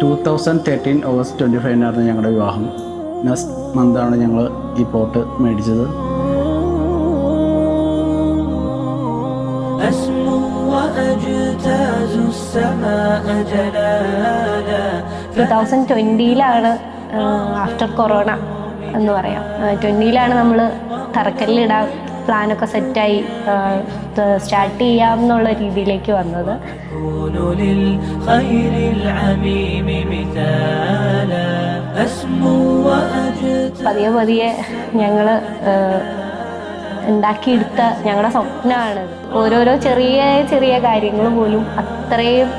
2013 August 25 ഞങ്ങളുടെ വിവാഹം. Next മന്താണ് ഞങ്ങൾ ഈ പോട്ട് മേടിച്ചത്. ലാണ് ആഫ്റ്റർ കൊറോണ എന്ന് പറയാം. 20ലാണ് നമ്മൾ തറക്കല്ലിടാൻ പ്ലാനൊക്കെ സെറ്റായി സ്റ്റാർട്ട് ചെയ്യാം എന്നുള്ള രീതിയിലേക്ക് വന്നത്. പതിയെ പതിയെ ഞങ്ങൾ ഉണ്ടാക്കിയെടുത്ത ഞങ്ങളുടെ സ്വപ്നമാണ്. ഓരോരോ ചെറിയ ചെറിയ കാര്യങ്ങൾ പോലും അത്രയും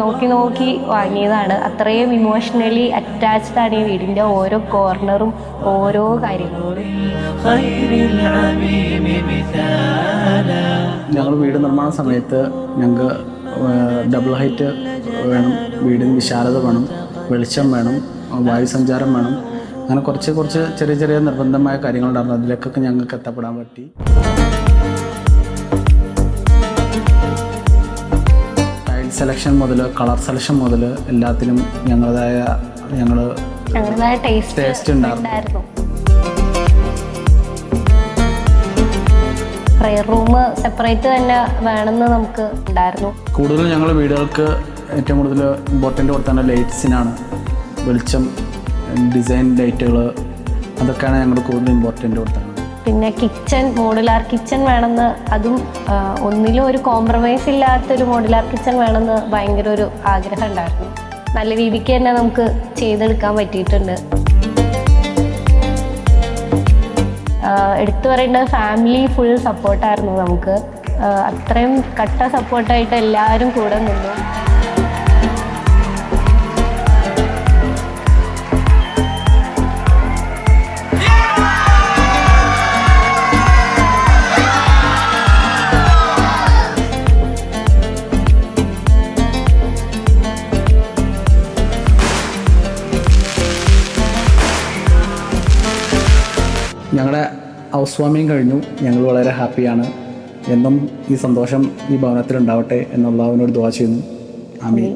നോക്കി നോക്കി വാങ്ങിയതാണ്. അത്രയും ഇമോഷണലി അറ്റാച്ച്ഡ് ആണ് ഈ വീടിൻ്റെ ഓരോ കോർണറും ഓരോ കാര്യങ്ങളും. ഞങ്ങൾ വീട് നിർമ്മാണ സമയത്ത് ഞങ്ങൾക്ക് ഡബിൾ ഹൈറ്റ് വേണം, വീടിന് വിശാലത വേണം, വെളിച്ചം വേണം, വായുസഞ്ചാരം വേണം, അങ്ങനെ കുറച്ച് ചെറിയ ചെറിയ നിർബന്ധമായ കാര്യങ്ങളുണ്ടായിരുന്നു. അതിലേക്കൊക്കെ ഞങ്ങൾക്ക് എത്തപ്പെടാൻ പറ്റി. ടൈൽ സെലക്ഷൻ മുതൽ കളർ സെലക്ഷൻ മുതൽ എല്ലാത്തിനും ഞങ്ങളുടേതായ ടേസ്റ്റ് ഉണ്ടായിരുന്നു. പ്രയർ റൂം സെപ്പറേറ്റ് തന്നെ വേണമെന്ന് നമുക്ക് ഉണ്ടായിരുന്നു. കൂടുതൽ ഞങ്ങൾ വീടുകൾക്ക് ഏറ്റവും കൂടുതൽ ഇമ്പോർട്ടൻ്റ് കൊടുത്തേണ്ട ലൈറ്റ്സിനാണ്. വെളിച്ചം, ഡിസൈൻ ലൈറ്റുകൾ, അതൊക്കെയാണ് ഞങ്ങൾ കൂടുതൽ ഇമ്പോർട്ടൻ്റ് കൊടുത്തത്. പിന്നെ കിച്ചൺ, മോഡുലാർ കിച്ചൺ വേണമെന്ന്, അതും ഒന്നിലും ഒരു കോംപ്രമൈസ് ഇല്ലാത്തൊരു മോഡുലാർ കിച്ചൺ വേണമെന്ന് ഭയങ്കര ഒരു ആഗ്രഹം ഉണ്ടായിരുന്നു. നല്ല രീതിക്ക് തന്നെ നമുക്ക് ചെയ്തെടുക്കാൻ പറ്റിയിട്ടുണ്ട്. എടുത്തു പറയേണ്ടത് ഫാമിലി ഫുൾ സപ്പോർട്ടായിരുന്നു നമുക്ക്. അത്രയും കട്ട സപ്പോർട്ടായിട്ട് എല്ലാവരും കൂടെ നിന്നു. ഞങ്ങളുടെ ഹൗസ് വാമിങ് കഴിഞ്ഞു. ഞങ്ങൾ വളരെ ഹാപ്പിയാണ്. എന്നും ഈ സന്തോഷം ഈ ഭവനത്തിൽ ഉണ്ടാവട്ടെ എന്നുള്ളവനോട് ദുആ ചെയ്യുന്നു. ആമീൻ.